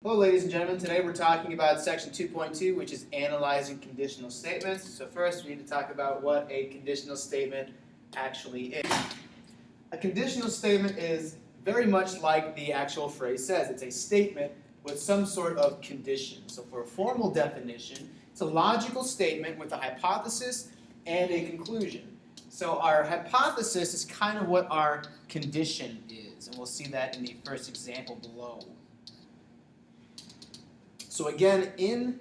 Hello ladies and gentlemen, today we're talking about section 2.2, which is analyzing conditional statements. So first we need to talk about what a conditional statement actually is. A conditional statement is very much like the actual phrase says. It's a statement with some sort of condition. So for a formal definition, it's a logical statement with a hypothesis and a conclusion. So our hypothesis is kind of what our condition is, and we'll see that in the first example below. So again, in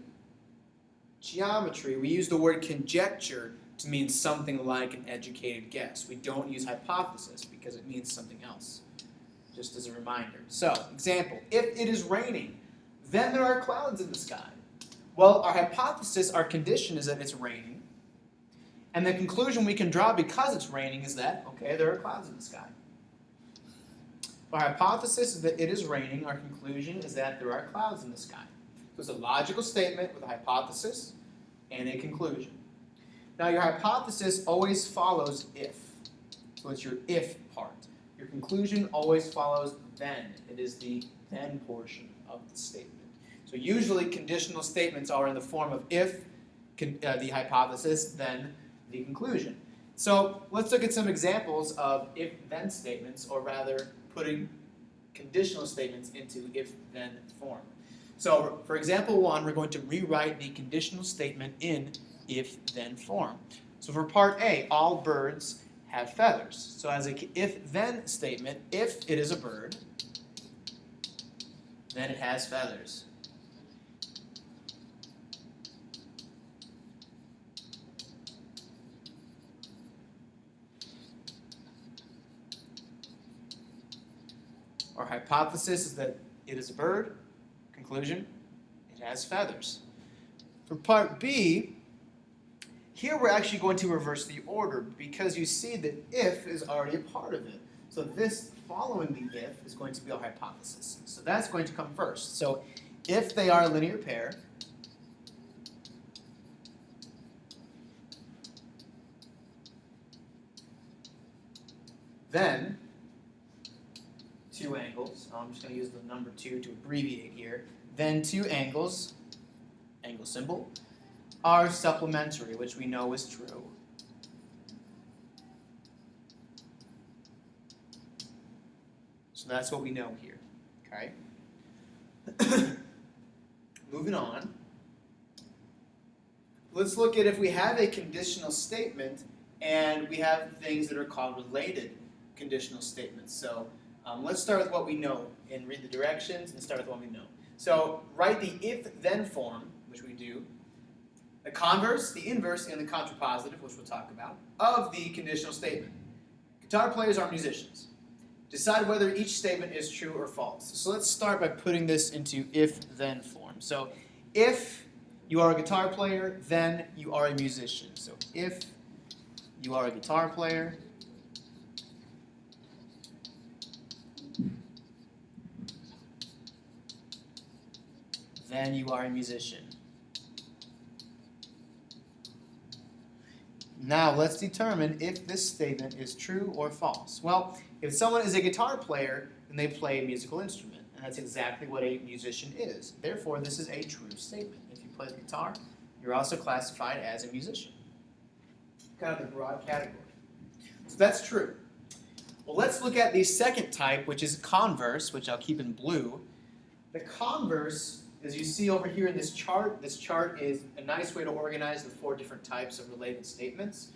geometry, we use the word conjecture to mean something like an educated guess. We don't use hypothesis because it means something else, just as a reminder. So, example, if it is raining, then there are clouds in the sky. Well, our hypothesis, our condition is that it's raining. And the conclusion we can draw because it's raining is that, okay, there are clouds in the sky. Our hypothesis is that it is raining. Our conclusion is that there are clouds in the sky. So it's a logical statement with a hypothesis and a conclusion. Now your hypothesis always follows if. So it's your if part. Your conclusion always follows then. It is the then portion of the statement. So usually conditional statements are in the form of if, the hypothesis, then the conclusion. So let's look at some examples of if-then statements, or rather putting conditional statements into if-then form. So for example 1, we're going to rewrite the conditional statement in if-then form. So for part A, all birds have feathers. So as an if-then statement, if it is a bird, then it has feathers. Our hypothesis is that it is a bird. Conclusion, it has feathers. For part B, here we're actually going to reverse the order because you see that if is already a part of it. So this following the if is going to be our hypothesis. So that's going to come first. So if they are a linear pair, then two angles, I'm just going to use the number 2 to abbreviate here, then two angles, angle symbol, are supplementary, which we know is true. So that's what we know here, okay? Moving on, let's look at if we have a conditional statement and we have things that are called related conditional statements. So let's start with what we know and read the directions and start with what we know. So write the if-then form, which we do, the converse, the inverse, and the contrapositive, which we'll talk about, of the conditional statement. Guitar players are musicians. Decide whether each statement is true or false. So let's start by putting this into if-then form. So if you are a guitar player, then you are a musician. So if you are a guitar player, then you are a musician. Now let's determine if this statement is true or false. Well, if someone is a guitar player, then they play a musical instrument, and that's exactly what a musician is. Therefore, this is a true statement. If you play the guitar, you're also classified as a musician. Kind of the broad category. So that's true. Well, let's look at the second type, which is converse, which I'll keep in blue. The converse, as you see over here in this chart is a nice way to organize the 4 different types of related statements.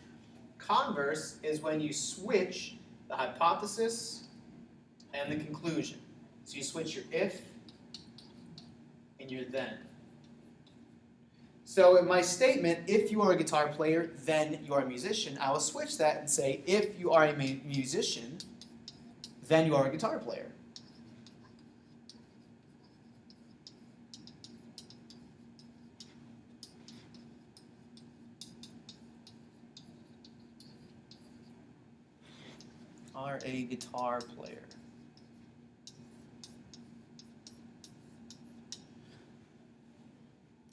Converse is when you switch the hypothesis and the conclusion. So you switch your if and your then. So in my statement, if you are a guitar player, then you are a musician, I will switch that and say, if you are a musician, then you are a guitar player. Are a guitar player.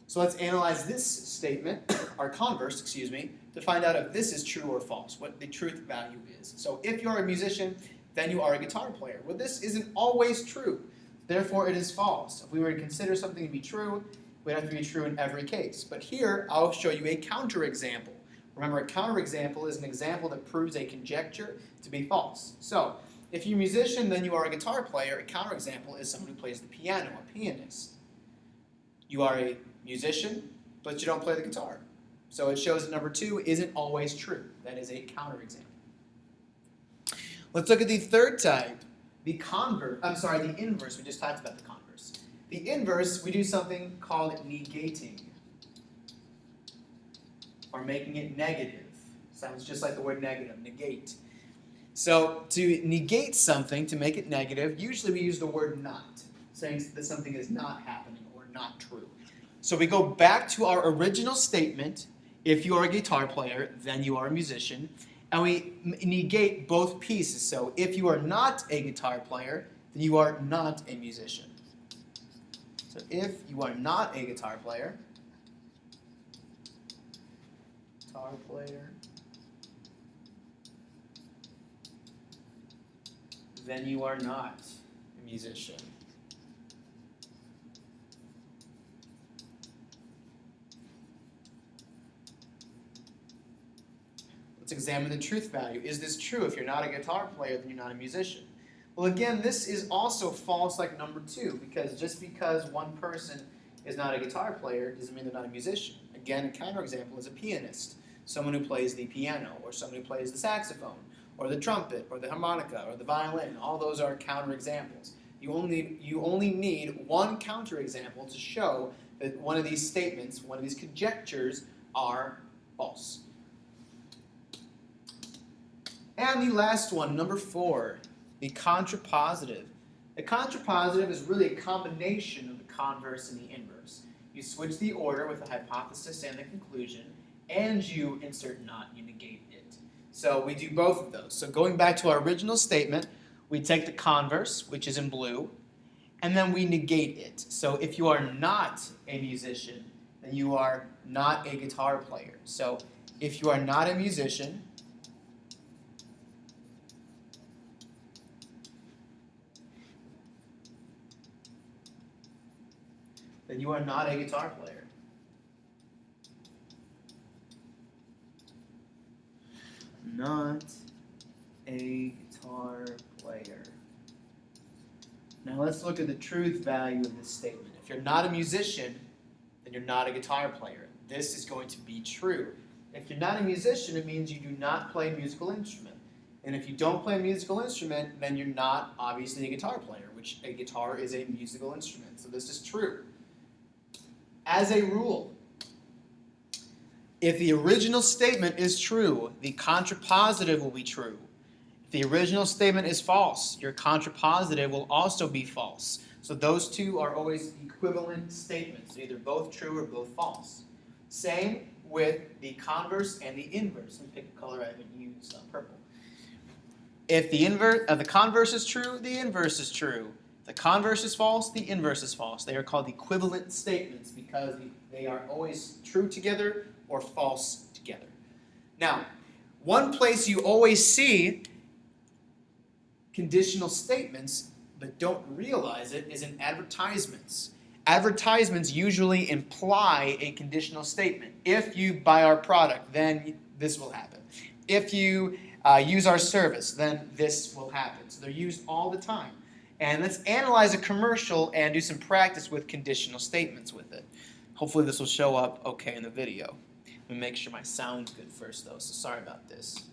So let's analyze this statement, our converse, excuse me, to find out if this is true or false, what the truth value is. So if you're a musician, then you are a guitar player. Well, this isn't always true. Therefore, it is false. If we were to consider something to be true, it would have to be true in every case. But here, I'll show you a counterexample. Remember, a counterexample is an example that proves a conjecture to be false. So, if you're a musician, then you are a guitar player. A counterexample is someone who plays the piano, a pianist. You are a musician, but you don't play the guitar. So it shows that number 2 isn't always true. That is a counterexample. Let's look at the third type, the inverse. We just talked about the converse. The inverse, we do something called negating, or making it negative. Sounds just like the word negative, negate. So to negate something, to make it negative, usually we use the word not, saying that something is not happening or not true. So we go back to our original statement. If you are a guitar player, then you are a musician. And we negate both pieces. So if you are not a guitar player, then you are not a musician. So if you are not a guitar player, then you are not a musician. Let's examine the truth value. Is this true? If you're not a guitar player, then you're not a musician. Well, again, this is also false like number 2, because just because one person is not a guitar player doesn't mean they're not a musician. Again, a counterexample is a pianist, someone who plays the piano, or someone who plays the saxophone, or the trumpet, or the harmonica, or the violin. All those are counterexamples. You only need one counterexample to show that one of these statements, one of these conjectures, are false. And the last one, number 4, the contrapositive. The contrapositive is really a combination of the converse and the inverse. You switch the order with the hypothesis and the conclusion, and you insert not, you negate it. So we do both of those. So going back to our original statement, we take the converse, which is in blue, and then we negate it. So if you are not a musician, then you are not a guitar player. So if you are not a musician, then you are not a guitar player. Not a guitar player. Now let's look at the truth value of this statement. If you're not a musician, then you're not a guitar player. This is going to be true. If you're not a musician, it means you do not play a musical instrument. And if you don't play a musical instrument, then you're not obviously a guitar player, which a guitar is a musical instrument. So this is true. As a rule, if the original statement is true, the contrapositive will be true. If the original statement is false, your contrapositive will also be false. So those two are always equivalent statements, either both true or both false. Same with the converse and the inverse. Let me pick a color I haven't used, purple. If the converse is true, the inverse is true. The converse is false, the inverse is false. They are called equivalent statements because they are always true together or false together. Now, one place you always see conditional statements but don't realize it is in advertisements. Advertisements usually imply a conditional statement. If you buy our product, then this will happen. If you use our service, then this will happen. So they're used all the time. And let's analyze a commercial and do some practice with conditional statements with it. Hopefully this will show up okay in the video. Let me make sure my sound's good first though, so sorry about this.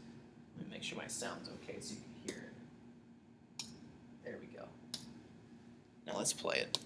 Let me make sure my sound's okay so you can hear it. There we go. Now let's play it.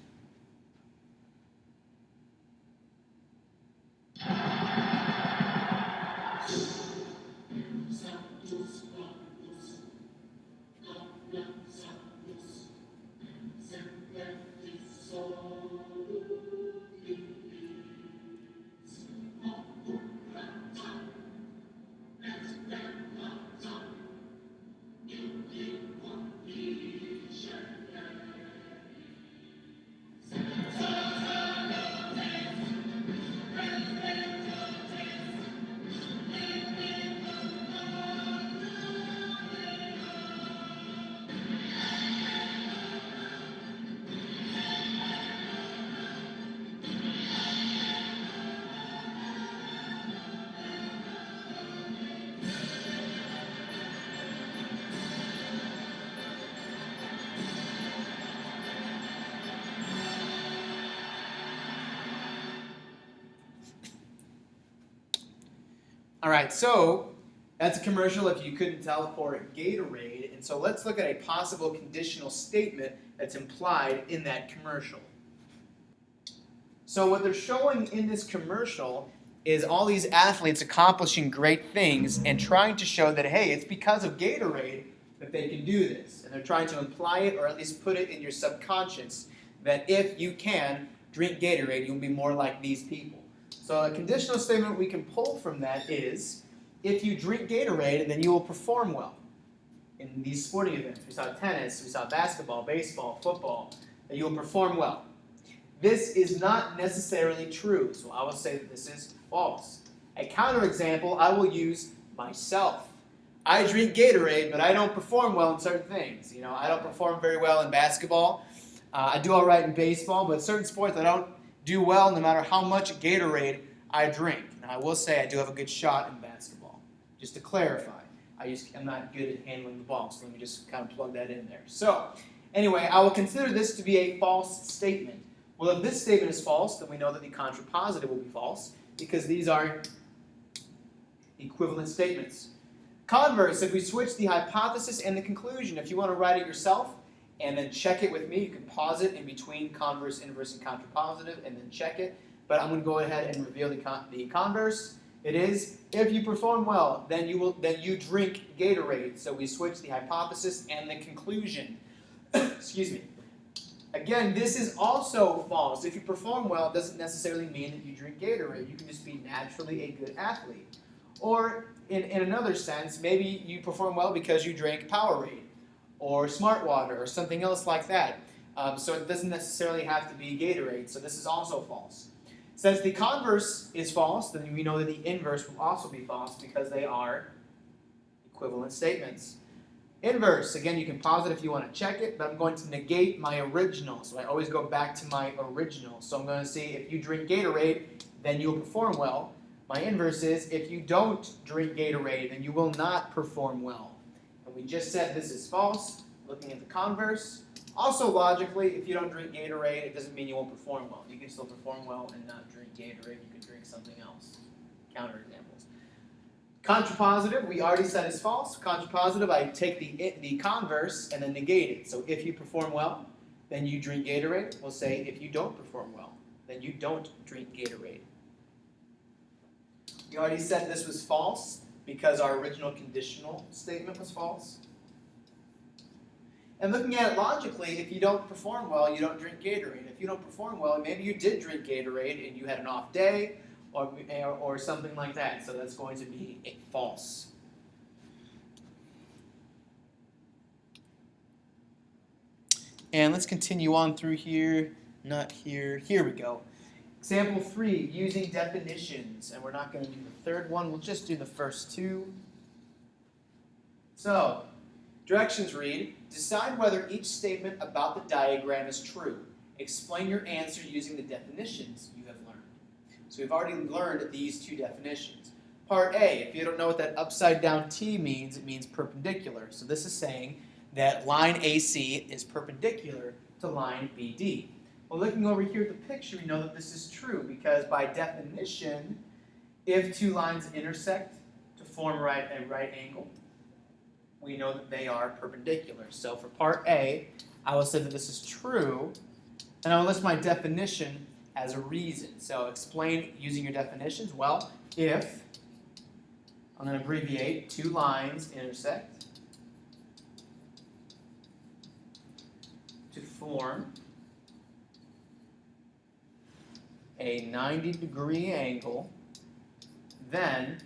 All right, so that's a commercial, if you couldn't tell, for Gatorade. And so let's look at a possible conditional statement that's implied in that commercial. So what they're showing in this commercial is all these athletes accomplishing great things and trying to show that, hey, it's because of Gatorade that they can do this. And they're trying to imply it, or at least put it in your subconscious, that if you can drink Gatorade, you'll be more like these people. So a conditional statement we can pull from that is, if you drink Gatorade, then you will perform well in these sporting events. We saw tennis, we saw basketball, baseball, football, that you will perform well. This is not necessarily true, so I will say that this is false. A counterexample, I will use myself. I drink Gatorade, but I don't perform well in certain things. You know, I don't perform very well in basketball. I do all right in baseball, but certain sports I don't do well no matter how much Gatorade I drink. Now, I will say I do have a good shot in basketball. Just to clarify, I'm not good at handling the ball, so let me just kind of plug that in there. So, anyway, I will consider this to be a false statement. Well, if this statement is false, then we know that the contrapositive will be false, because these are equivalent statements. Converse, if we switch the hypothesis and the conclusion, if you want to write it yourself and then check it with me, you can pause it in between converse, inverse, and contrapositive and then check it. But I'm going to go ahead and reveal the converse. It is, if you perform well, then you drink Gatorade. So we switch the hypothesis and the conclusion. Excuse me. Again, this is also false. If you perform well, it doesn't necessarily mean that you drink Gatorade. You can just be naturally a good athlete. Or in another sense, maybe you perform well because you drank Powerade or Smart Water or something else like that. So it doesn't necessarily have to be Gatorade. So this is also false. Since the converse is false, then we know that the inverse will also be false because they are equivalent statements. Inverse, again, you can pause it if you want to check it, but I'm going to negate my original. So I always go back to my original. So I'm going to say if you drink Gatorade, then you'll perform well. My inverse is if you don't drink Gatorade, then you will not perform well. And we just said this is false, looking at the converse. Also, logically, if you don't drink Gatorade, it doesn't mean you won't perform well. You can still perform well and not drink Gatorade. You can drink something else. Counterexamples. Contrapositive, we already said is false. Contrapositive, I take the converse and then negate it. So if you perform well, then you drink Gatorade. We'll say if you don't perform well, then you don't drink Gatorade. We already said this was false because our original conditional statement was false. And looking at it logically, if you don't perform well, you don't drink Gatorade. If you don't perform well, maybe you did drink Gatorade and you had an off day, or something like that. So that's going to be false. And let's continue on through here. Not here. Here we go. Example 3, using definitions. And we're not going to do the third one. We'll just do the first two. So, directions read, decide whether each statement about the diagram is true. Explain your answer using the definitions you have learned. So we've already learned these two definitions. Part A, if you don't know what that upside down T means, it means perpendicular. So this is saying that line AC is perpendicular to line BD. Well, looking over here at the picture, we know that this is true because by definition, if two lines intersect to form a right angle, we know that they are perpendicular. So for part A, I will say that this is true, and I will list my definition as a reason. So explain using your definitions. Well, if, I'm going to abbreviate, two lines intersect to form a 90-degree angle, then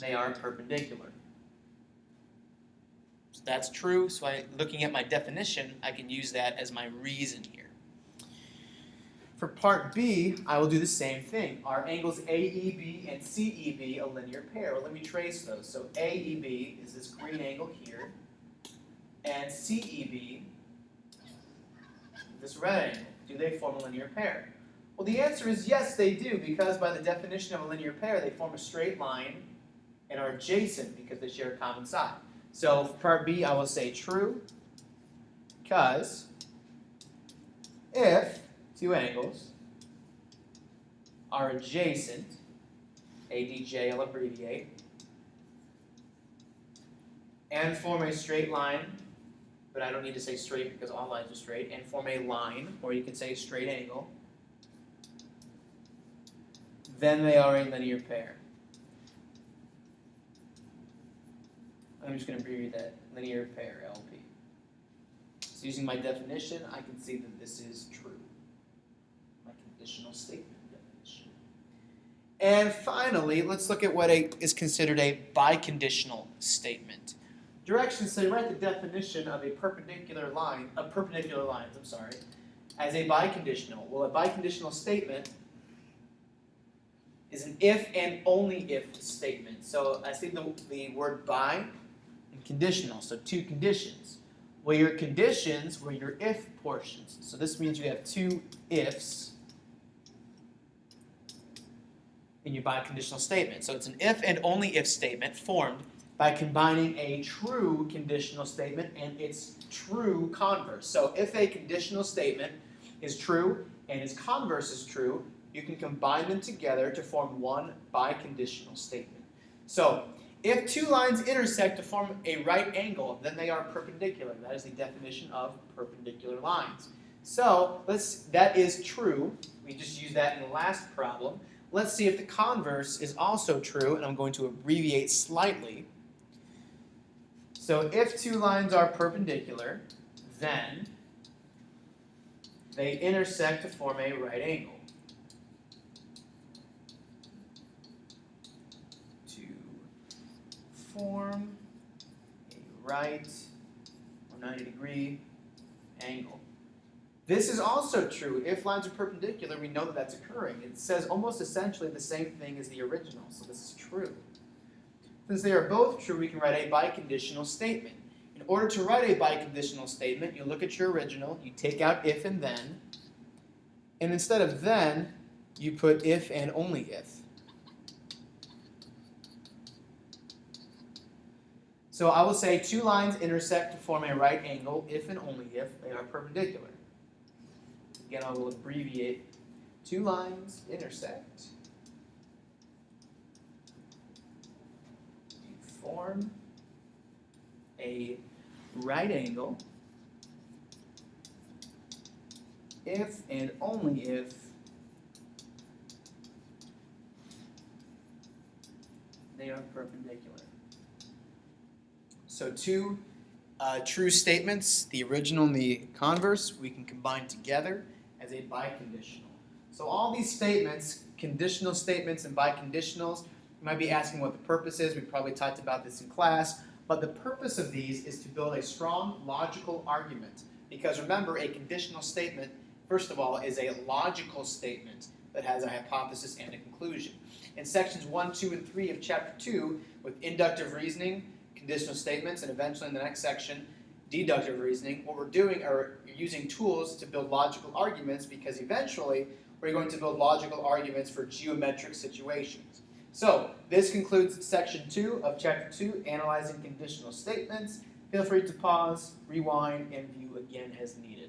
they are perpendicular. So that's true. So looking at my definition, I can use that as my reason here. For part B, I will do the same thing. Are angles AEB and CEB a linear pair? Well, let me trace those. So AEB is this green angle here, and CEB, this red angle. Do they form a linear pair? Well, the answer is yes, they do, because by the definition of a linear pair, they form a straight line and are adjacent because they share a common side. So for part B, I will say true, because if two angles are adjacent ADJ I'll abbreviate, and form a straight line, but I don't need to say straight because all lines are straight, and form a line, or you can say straight angle, then they are a linear pair. I'm just going to abbreviate that, linear pair, LP. So using my definition, I can see that this is true. My conditional statement definition. And finally, let's look at what is considered a biconditional statement. Directions say write the definition of perpendicular lines, as a biconditional. Well, a biconditional statement is an if and only if statement. So I see the word bi and conditional, so two conditions. Well, your conditions were your if portions. So this means you have two ifs in your biconditional statement. So it's an if and only if statement formed by combining a true conditional statement and its true converse. So if a conditional statement is true and its converse is true, you can combine them together to form one biconditional statement. So if two lines intersect to form a right angle, then they are perpendicular. That is the definition of perpendicular lines. So that is true. We just used that in the last problem. Let's see if the converse is also true, and I'm going to abbreviate slightly. So if two lines are perpendicular, then they intersect to form a right angle. To form a right or 90-degree angle. This is also true. If lines are perpendicular, we know that that's occurring. It says almost essentially the same thing as the original, so this is true. Since they are both true, we can write a biconditional statement. In order to write a biconditional statement, you look at your original, you take out if and then, and instead of then, you put if and only if. So I will say two lines intersect to form a right angle if and only if they are perpendicular. Again, I will abbreviate. Two lines intersect to form a right angle if and only if they are perpendicular. So two true statements, the original and the converse, we can combine together as a biconditional. So all these statements, conditional statements and biconditionals, you might be asking what the purpose is. We probably talked about this in class. But the purpose of these is to build a strong logical argument. Because remember, a conditional statement, first of all, is a logical statement that has a hypothesis and a conclusion. In sections 1, 2, and 3 of chapter 2, with inductive reasoning, conditional statements, and eventually in the next section, deductive reasoning, what we're doing are using tools to build logical arguments, because eventually we're going to build logical arguments for geometric situations. So this concludes section 2 of chapter 2, analyzing conditional statements. Feel free to pause, rewind, and view again as needed.